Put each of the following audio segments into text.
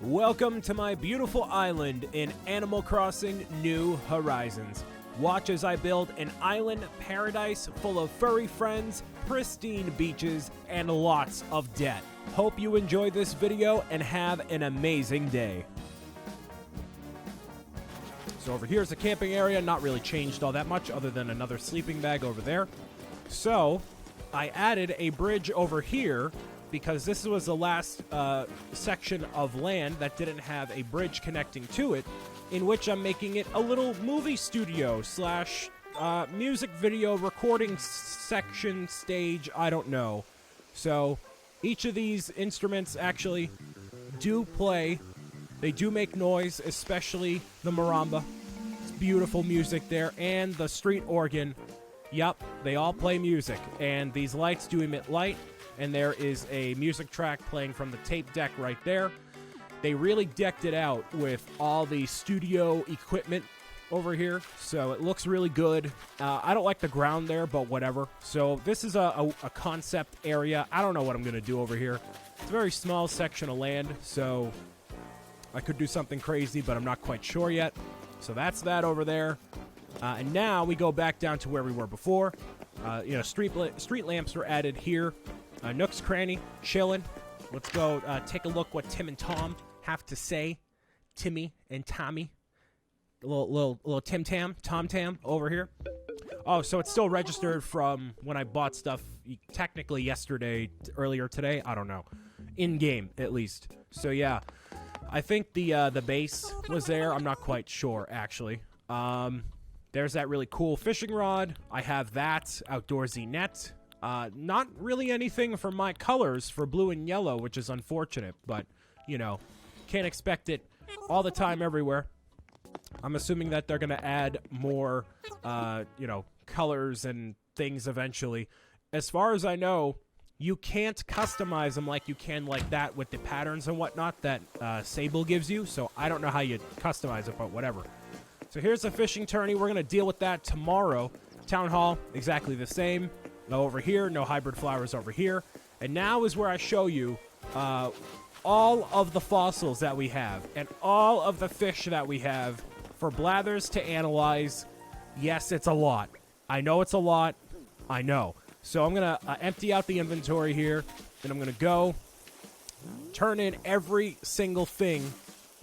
Welcome to my beautiful island in Animal Crossing New Horizons. Watch as I build an island paradise full of furry friends, pristine beaches, and lots of debt. Hope you enjoy this video and have an amazing day. So over here is a camping area, not really changed all that much other than another sleeping bag over there. So I added a bridge over here because this was the last section of land that didn't have a bridge connecting to it, in which I'm making it a little movie studio slash music video recording section stage, I don't know. So each of these instruments actually do play. They do make noise, especially the marimba. It's beautiful music there, and the street organ. Yup, they all play music, and these lights do emit light, and there is a music track playing from the tape deck right there. They really decked it out with all the studio equipment over here, so it looks really good. I don't like the ground there, but whatever. So this is a concept area. I don't know what I'm going to do over here. It's a very small section of land, so I could do something crazy, but I'm not quite sure yet. So that's that over there. And now we go back down to where we were before. Street lamps were added here. Nook's Cranny, chilling. Let's go take a look what Tim and Tom have to say. Timmy and Tommy. A little Tim Tam, Tom Tam over here. Oh, so it's still registered from when I bought stuff technically yesterday, earlier today. I don't know. In-game, at least. So, yeah. I think the base was there. I'm not quite sure, actually. There's that really cool fishing rod. I have that outdoorsy net. Not really anything for my colors for blue and yellow, which is unfortunate, but, you know, can't expect it all the time everywhere. I'm assuming that they're going to add more, colors and things eventually. As far as I know, you can't customize them like you can like that with the patterns and whatnot that Sable gives you, so I don't know how you customize it, but whatever. So here's a fishing tourney. We're going to deal with that tomorrow. Town Hall, exactly the same. No over here, no hybrid flowers over here. And now is where I show you all of the fossils that we have and all of the fish that we have for Blathers to analyze. Yes, it's a lot. I know it's a lot. I know. So I'm going to empty out the inventory here, and I'm going to go turn in every single thing.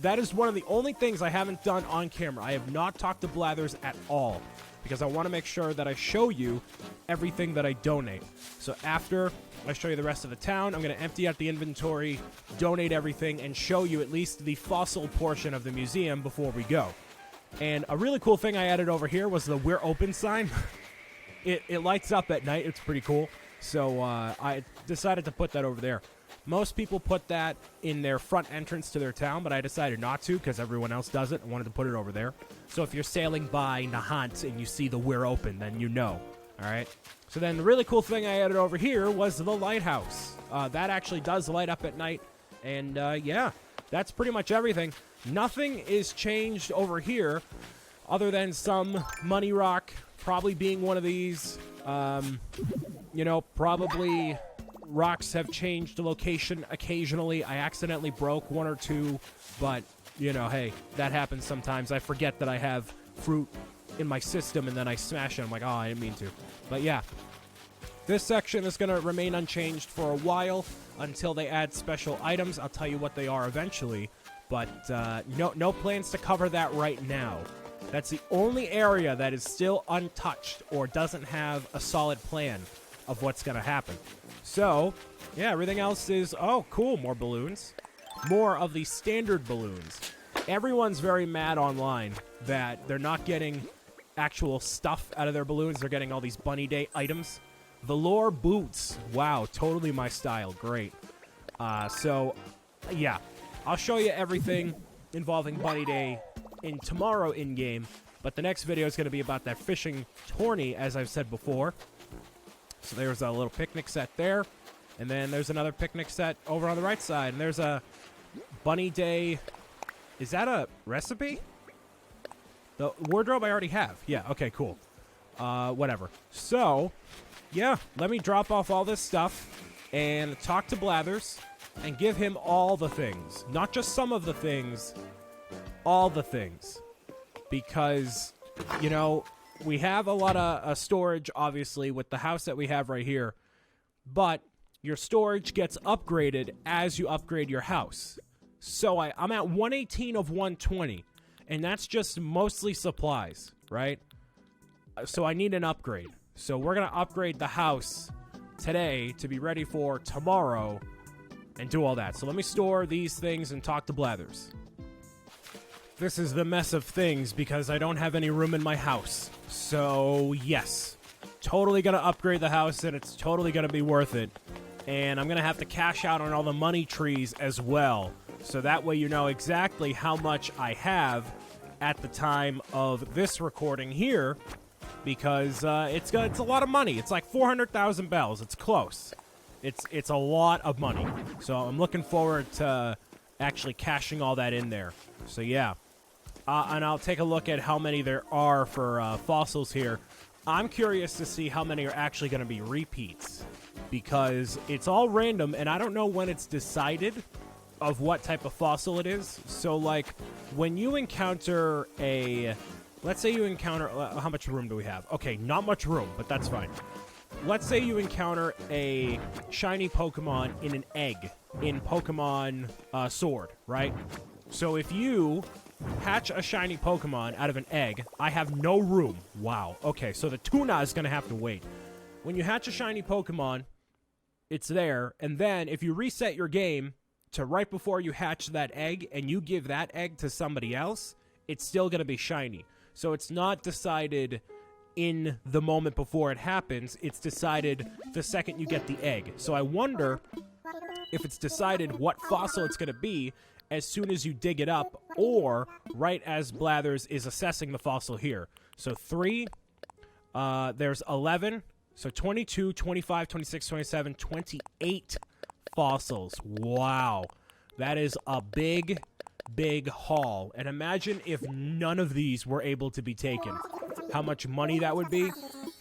That is one of the only things I haven't done on camera. I have not talked to Blathers at all, because I want to make sure that I show you everything that I donate. So after I show you the rest of the town, I'm going to empty out the inventory, donate everything, and show you at least the fossil portion of the museum before we go. And a really cool thing I added over here was the "We're Open" sign. It lights up at night. It's pretty cool. So I decided to put that over there. Most people put that in their front entrance to their town, but I decided not to because everyone else does it. I wanted to put it over there. So if you're sailing by Nahant and you see the "We're Open," then you know. All right? So then the really cool thing I added over here was the lighthouse. That actually does light up at night. And, yeah, that's pretty much everything. Nothing is changed over here other than some money rock probably being one of these. Probably rocks have changed location occasionally. I accidentally broke one or two, but, hey, that happens sometimes. I forget that I have fruit in my system, and then I smash it. I'm like, oh, I didn't mean to. But, yeah, this section is going to remain unchanged for a while until they add special items. I'll tell you what they are eventually, but no plans to cover that right now. That's the only area that is still untouched or doesn't have a solid plan of what's going to happen. So, yeah, everything else is, oh, cool, more balloons. More of the standard balloons. Everyone's very mad online that they're not getting actual stuff out of their balloons. They're getting all these Bunny Day items. Velour boots. Wow, totally my style. Great. So, yeah, I'll show you everything involving Bunny Day tomorrow in-game, but the next video is going to be about that fishing tourney, as I've said before. So there's a little picnic set there, and then there's another picnic set over on the right side, and there's a Bunny Day. Is that a recipe? The wardrobe I already have. Yeah, okay, cool. Whatever. So, yeah, let me drop off all this stuff and talk to Blathers, and give him all the things. Not just some of the things, all the things. Because, you know, we have a lot of storage, obviously, with the house that we have right here. But your storage gets upgraded as you upgrade your house. So I'm at 118 of 120. And that's just mostly supplies, right? So I need an upgrade. So we're going to upgrade the house today to be ready for tomorrow and do all that. So let me store these things and talk to Blathers. This is the mess of things because I don't have any room in my house. So yes, totally going to upgrade the house and it's totally going to be worth it. And I'm going to have to cash out on all the money trees as well. So that way you know exactly how much I have at the time of this recording here. Because it's a lot of money. It's like 400,000 bells. It's close. It's a lot of money. So I'm looking forward to actually cashing all that in there. So yeah. And I'll take a look at how many there are for fossils here. I'm curious to see how many are actually going to be repeats. Because it's all random, and I don't know when it's decided of what type of fossil it is. So, like, when you encounter a... Let's say you encounter... how much room do we have? Okay, not much room, but that's fine. Let's say you encounter a shiny Pokemon in an egg in Pokemon Sword, right? So if you hatch a shiny Pokemon out of an egg, I have no room. Wow. Okay, so the tuna is going to have to wait. When you hatch a shiny Pokemon, it's there, and then if you reset your game to right before you hatch that egg and you give that egg to somebody else, it's still going to be shiny. So it's not decided in the moment before it happens. It's decided the second you get the egg. So I wonder if it's decided what fossil it's going to be as soon as you dig it up or right as Blathers is assessing the fossil here. So 3, there's 11, so 22, 25, 26, 27, 28 fossils. Wow. That is a big haul. And imagine if none of these were able to be taken. How much money that would be?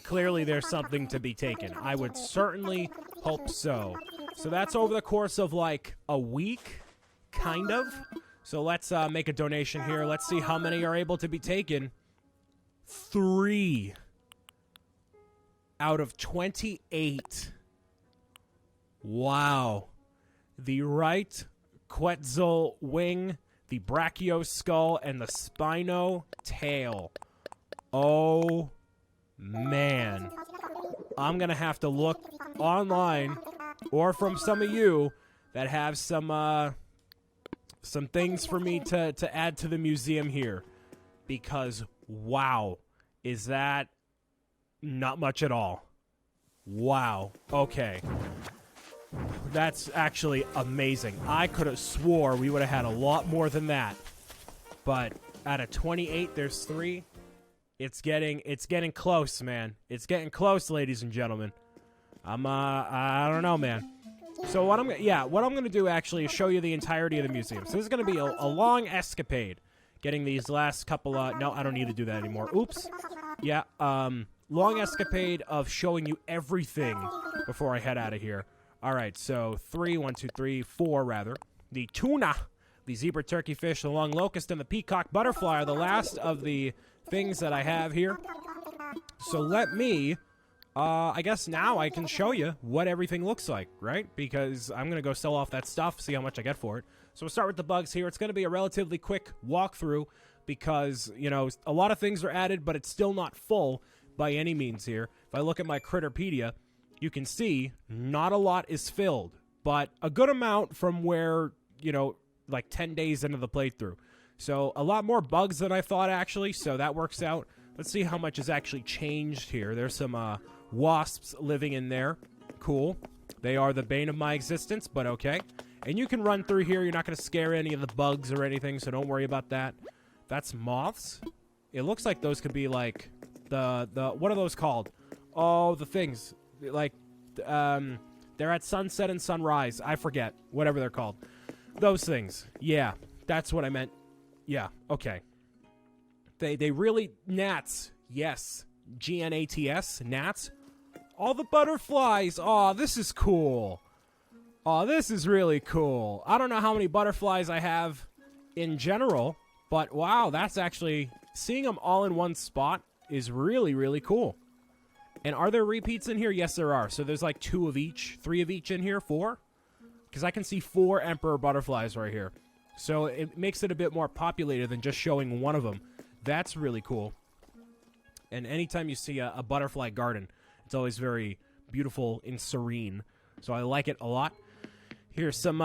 Clearly there's something to be taken. I would certainly hope so. So that's over the course of like a week, kind of. So let's make a donation here. Let's see how many are able to be taken. 3 out of 28. Wow. The right Quetzal wing, the Brachio skull, and the Spino tail. Oh, man. I'm going to have to look online or from some of you that have some things for me to add to the museum here. Because, wow, is that not much at all. Wow. Okay. That's actually amazing. I could have swore we would have had a lot more than that. But out of 28, there's 3. It's getting close, man. It's getting close, ladies and gentlemen. I don't know, man. So what I'm going to do actually is show you the entirety of the museum. So this is going to be a long escapade. Getting these last couple no, I don't need to do that anymore. Oops. Yeah, long escapade of showing you everything before I head out of here. All right, so 3, 1, 2, 3, 4, rather. The tuna, the zebra turkeyfish, the long locust, and the peacock butterfly are the last of the things that I have here. So let me, I guess now I can show you what everything looks like, right? Because I'm going to go sell off that stuff, see how much I get for it. So we'll start with the bugs here. It's going to be a relatively quick walkthrough because, you know, a lot of things are added, but it's still not full by any means here. If I look at my Critterpedia, you can see not a lot is filled, but a good amount from where, you know, like 10 days into the playthrough. So a lot more bugs than I thought, actually, so that works out. Let's see how much has actually changed here. There's some wasps living in there. Cool. They are the bane of my existence, but okay. And you can run through here. You're not going to scare any of the bugs or anything, so don't worry about that. That's moths. It looks like those could be like the what are those called? Oh, the things. Like, they're at sunset and sunrise. I forget. Whatever they're called. Those things. Yeah, that's what I meant. Yeah, okay. They really... Gnats. Yes. Gnats. Gnats. All the butterflies. Aw, this is cool. Oh, this is really cool. I don't know how many butterflies I have in general, but wow, that's actually... Seeing them all in one spot is really, really cool. And are there repeats in here? Yes, there are. So there's like 2 of each, 3 of each in here, 4? Because I can see 4 emperor butterflies right here. So it makes it a bit more populated than just showing one of them. That's really cool. And anytime you see a butterfly garden, it's always very beautiful and serene. So I like it a lot. Here's some,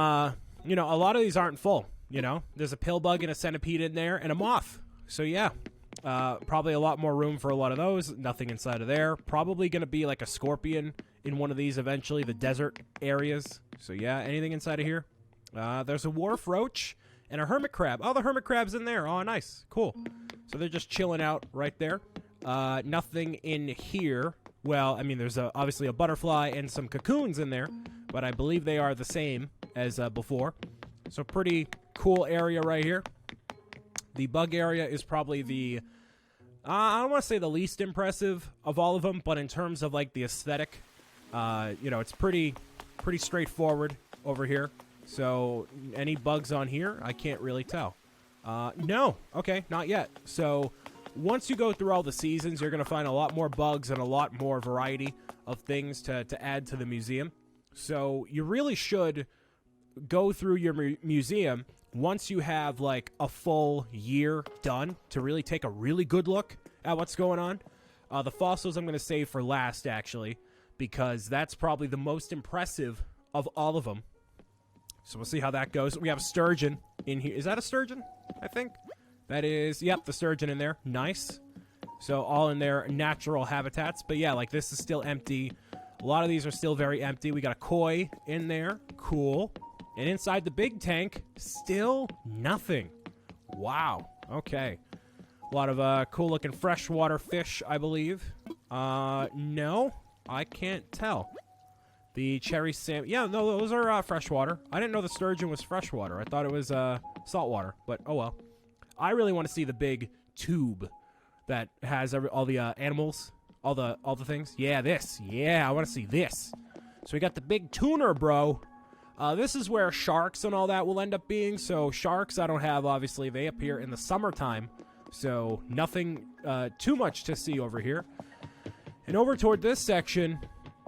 you know, a lot of these aren't full, you know. There's a pill bug and a centipede in there and a moth. So yeah, probably a lot more room for a lot of those. Nothing inside of there. Probably going to be like a scorpion in one of these eventually, the desert areas. So yeah, anything inside of here? There's a wharf roach and a hermit crab. Oh, the hermit crab's in there. Oh, nice. Cool. So they're just chilling out right there. Nothing in here. Well, I mean, there's obviously a butterfly and some cocoons in there, but I believe they are the same as before. So pretty cool area right here. The bug area is probably the, I don't want to say the least impressive of all of them, but in terms of like the aesthetic, you know, it's pretty straightforward over here. So any bugs on here? I can't really tell. No. Okay, not yet. So once you go through all the seasons, you're going to find a lot more bugs and a lot more variety of things to add to the museum. So you really should go through your museum once you have like a full year done to really take a really good look at what's going on. The fossils I'm going to save for last, actually, because that's probably the most impressive of all of them. So we'll see how that goes. We have sturgeon in here. Is that a sturgeon? I think that is. Yep, the sturgeon in there. Nice. So all in their natural habitats. But yeah, like this is still empty. A lot of these are still very empty. We got a koi in there. Cool. And inside the big tank, still nothing. Wow. Okay. A lot of cool-looking freshwater fish, I believe. No, I can't tell. The cherry salmon. Yeah, no, those are freshwater. I didn't know the sturgeon was freshwater. I thought it was saltwater, but oh well. I really want to see the big tube that has all the animals, all the things. Yeah, this. Yeah, I want to see this. So we got the big tuner, bro. This is where sharks and all that will end up being. So sharks I don't have, obviously. They appear in the summertime. So nothing too much to see over here. And over toward this section,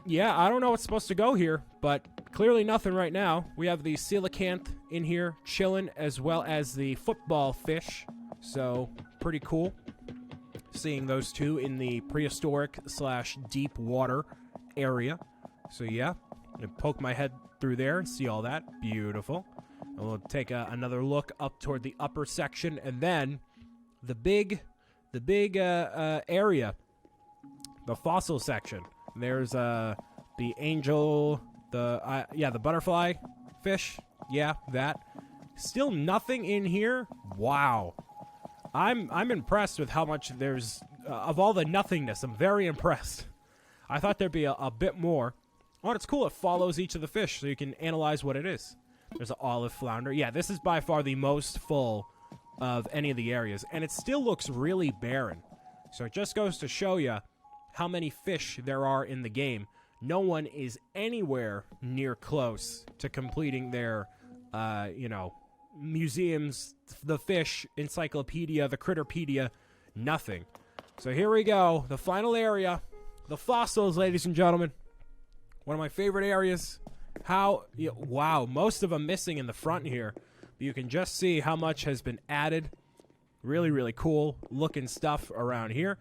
yeah, I don't know what's supposed to go here, but clearly nothing right now. We have the coelacanth in here chilling, as well as the football fish. So pretty cool seeing those two in the prehistoric / deep water area. So yeah, I'm gonna poke my head through there and see all that. Beautiful. And we'll take another look up toward the upper section, and then the big area, the fossil section. There's the angel, the butterfly fish. Yeah, that. Still nothing in here. Wow. I'm impressed with how much there's of all the nothingness. I'm very impressed. I thought there'd be a bit more. Oh, it's cool. It follows each of the fish, so you can analyze what it is. There's an olive flounder. Yeah, this is by far the most full of any of the areas, and it still looks really barren. So it just goes to show you how many fish there are in the game. No one is anywhere near close to completing their, museums, the fish encyclopedia, the Critterpedia, nothing. So here we go. The final area, the fossils, ladies and gentlemen. One of my favorite areas. Wow, most of them missing in the front here. But you can just see how much has been added. Really, really cool looking stuff around here.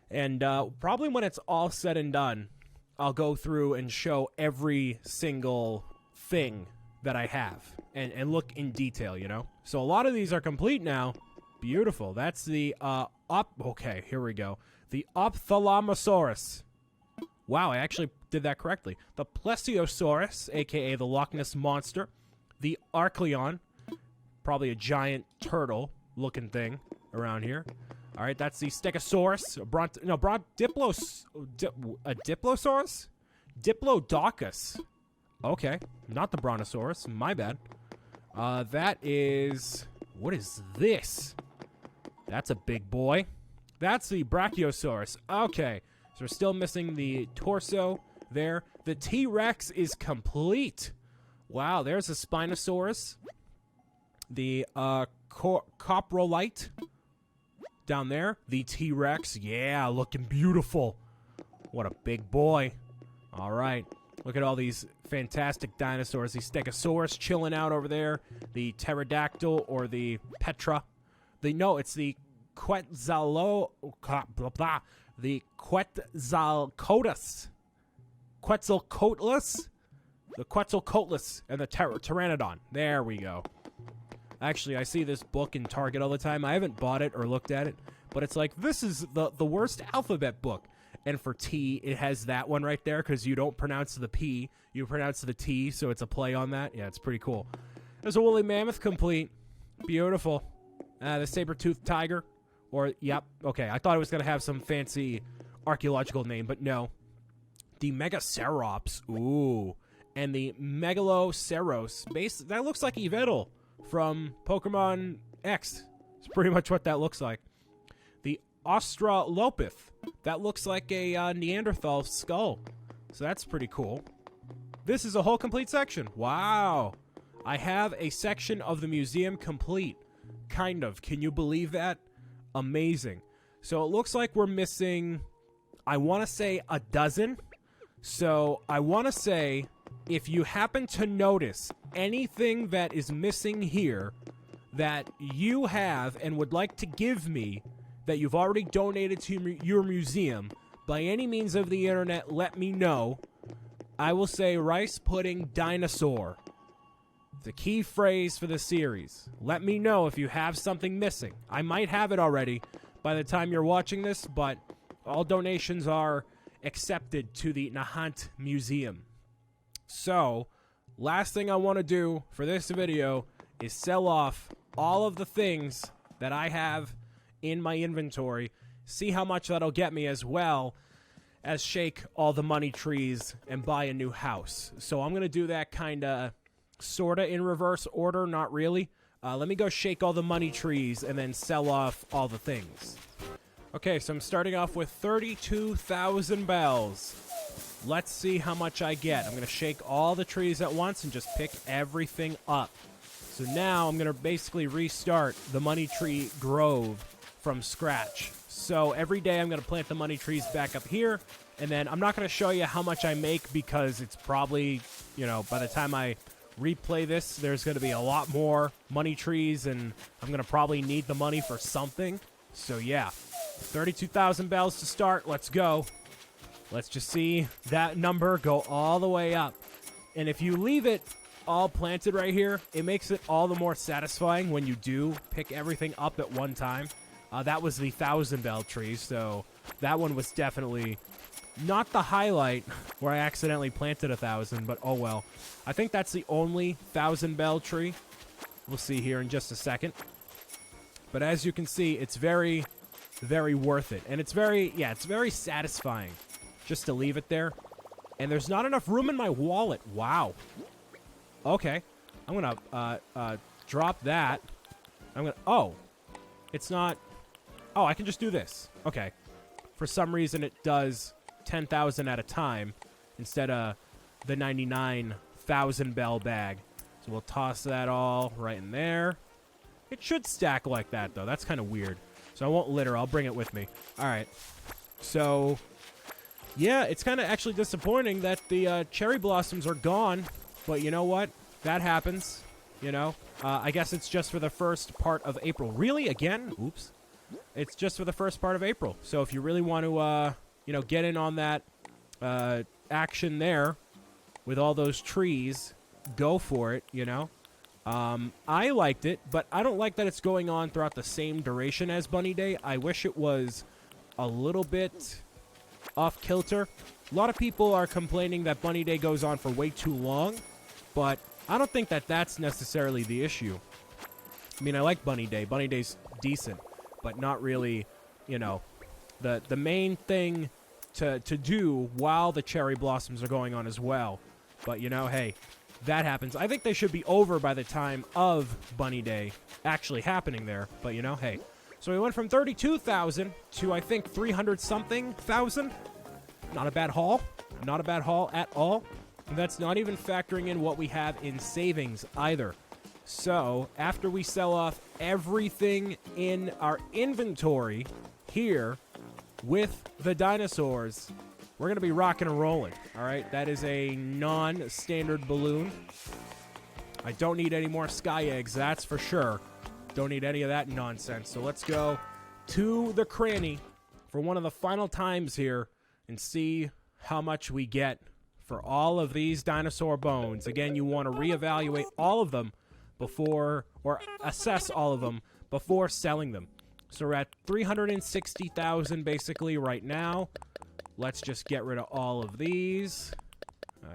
And probably when it's all said and done, I'll go through and show every single thing that I have and look in detail, you know? So a lot of these are complete now. Beautiful. That's the okay, here we go. The Ophthalmosaurus. Wow, I actually did that correctly. The Plesiosaurus, a.k.a. the Loch Ness Monster. The Arcleon, probably a giant turtle-looking thing around here. All right, that's the Stegosaurus. Diplosaurus? Diplodocus. Okay, not the Brontosaurus. My bad. That is... What is this? That's a big boy. That's the Brachiosaurus. Okay, so we're still missing the torso there. The T-Rex is complete. Wow, there's a Spinosaurus. The Coprolite down there. The T-Rex. Yeah, looking beautiful. What a big boy. All right. Look at all these fantastic dinosaurs. The Stegosaurus chilling out over there. The Pterodactyl or the Petra. It's the the Quetzalcoatlus. The Quetzalcoatlus and the Pteranodon. There we go. Actually, I see this book in Target all the time. I haven't bought it or looked at it, but it's like, this is the worst alphabet book. And for T, it has that one right there because you don't pronounce the P. You pronounce the T, so it's a play on that. Yeah, it's pretty cool. There's a woolly mammoth complete. Beautiful. The saber-toothed tiger. Yep. Okay, I thought it was going to have some fancy archaeological name, but no. The Megacerops. Ooh. And the Megaloceros. That looks like Yveltal from Pokemon X. It's pretty much what that looks like. The Australopith. That looks like a Neanderthal skull. So that's pretty cool. This is a whole complete section. Wow. I have a section of the museum complete. Kind of. Can you believe that? Amazing. So it looks like we're missing, I want to say, a dozen. So I want to say, if you happen to notice anything that is missing here that you have and would like to give me that you've already donated to your museum, by any means of the internet, let me know. I will say rice pudding dinosaur. The key phrase for the series. Let me know if you have something missing. I might have it already by the time you're watching this, but all donations are accepted to the Nahant Museum. So, last thing I want to do for this video is sell off all of the things that I have in my inventory, see how much that'll get me, as well as shake all the money trees and buy a new house. So I'm going to do that kind of sort of in reverse order, not really. Let me go shake all the money trees and then sell off all the things. Okay, so I'm starting off with 32,000 bells. Let's see how much I get. I'm going to shake all the trees at once and just pick everything up. So now I'm going to basically restart the money tree grove from scratch. So every day I'm going to plant the money trees back up here, and then I'm not going to show you how much I make because it's probably, by the time I replay this, there's going to be a lot more money trees, and I'm going to probably need the money for something. So yeah, 32,000 bells to start. Let's go. Let's just see that number go all the way up. And if you leave it all planted right here, it makes it all the more satisfying when you do pick everything up at one time. That was the 1,000 bell tree, so that one was definitely not the highlight where I accidentally planted 1,000, but oh well. I think that's the only 1,000 bell tree. We'll see here in just a second. But as you can see, it's very, very worth it. And it's very satisfying just to leave it there. And there's not enough room in my wallet. Wow. Okay. I'm going to drop that. It's not... Oh, I can just do this. Okay. For some reason, it does 10,000 at a time instead of the 99,000 bell bag. So we'll toss that all right in there. It should stack like that, though. That's kind of weird. So I won't litter. I'll bring it with me. All right. So, yeah, it's kind of actually disappointing that the cherry blossoms are gone. But you know what? That happens. I guess it's just for the first part of April. Really? Again? Oops. It's just for the first part of April. So if you really want to, get in on that action there with all those trees, go for it, I liked it, but I don't like that it's going on throughout the same duration as Bunny Day. I wish it was a little bit off kilter. A lot of people are complaining that Bunny Day goes on for way too long, but I don't think that that's necessarily the issue. I mean, I like Bunny Day. Bunny Day's decent, but not really, the main thing to do while the cherry blossoms are going on as well. But, hey, that happens. I think they should be over by the time of Bunny Day actually happening there. But, hey. So we went from 32,000 to, I think, 300-something thousand. Not a bad haul. Not a bad haul at all. That's not even factoring in what we have in savings either. So, after we sell off everything in our inventory here with the dinosaurs, we're going to be rocking and rolling, all right? That is a non-standard balloon. I don't need any more sky eggs, that's for sure. Don't need any of that nonsense. So let's go to the cranny for one of the final times here and see how much we get for all of these dinosaur bones. Again, you want to reevaluate all of them before, or assess all of them before selling them. So we're at 360,000 basically right now. Let's just get rid of all of these.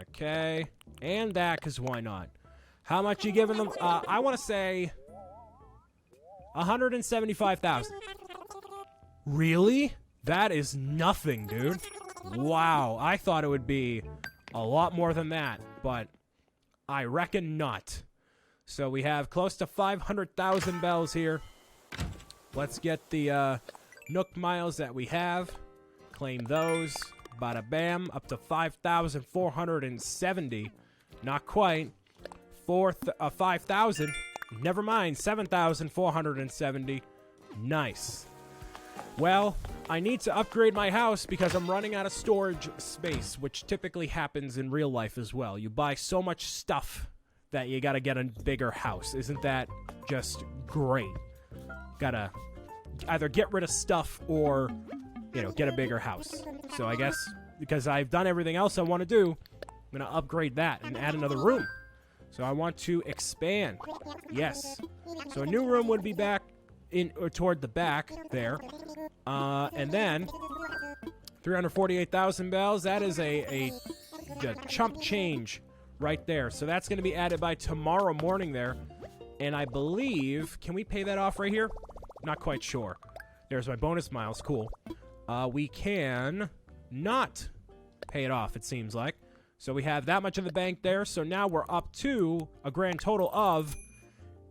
Okay. And that, because why not? How much you giving them? I want to say 175,000. Really? That is nothing, dude. Wow. I thought it would be a lot more than that, but I reckon not. So we have close to 500,000 bells here. Let's get the Nook miles that we have. Claim those. Bada bam. Up to 5,470. Not quite. 5,000. Never mind. 7,470. Nice. Well, I need to upgrade my house because I'm running out of storage space, which typically happens in real life as well. You buy so much stuff that you gotta get a bigger house. Isn't that just great? Gotta either get rid of stuff or, you know, get a bigger house. So I guess because I've done everything else I want to do, I'm gonna upgrade that and add another room. So I want to expand. Yes. So a new room would be back in or toward the back there. And then 348,000 bells. That is a chump change right there. So that's going to be added by tomorrow morning there. And I believe, can we pay that off right here? Not quite sure. There's my bonus miles. Cool. We can not pay it off, it seems like. So we have that much in the bank there. So now we're up to a grand total of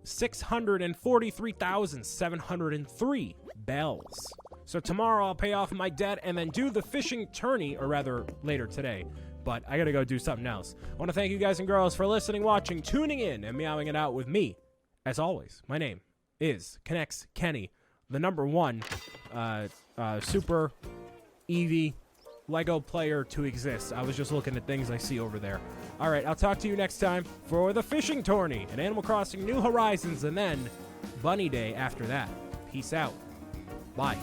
643,703 bells. So tomorrow I'll pay off my debt and then do the fishing tourney, or rather later today. But I gotta go do something else. I want to thank you guys and girls for listening, watching, tuning in, and meowing it out with me. As always, my name is Connects Kenny, the #1 super Eevee Lego player to exist. I was just looking at things I see over there. All right, I'll talk to you next time for the fishing tourney and Animal Crossing New Horizons, and then Bunny Day after that. Peace out. Bye.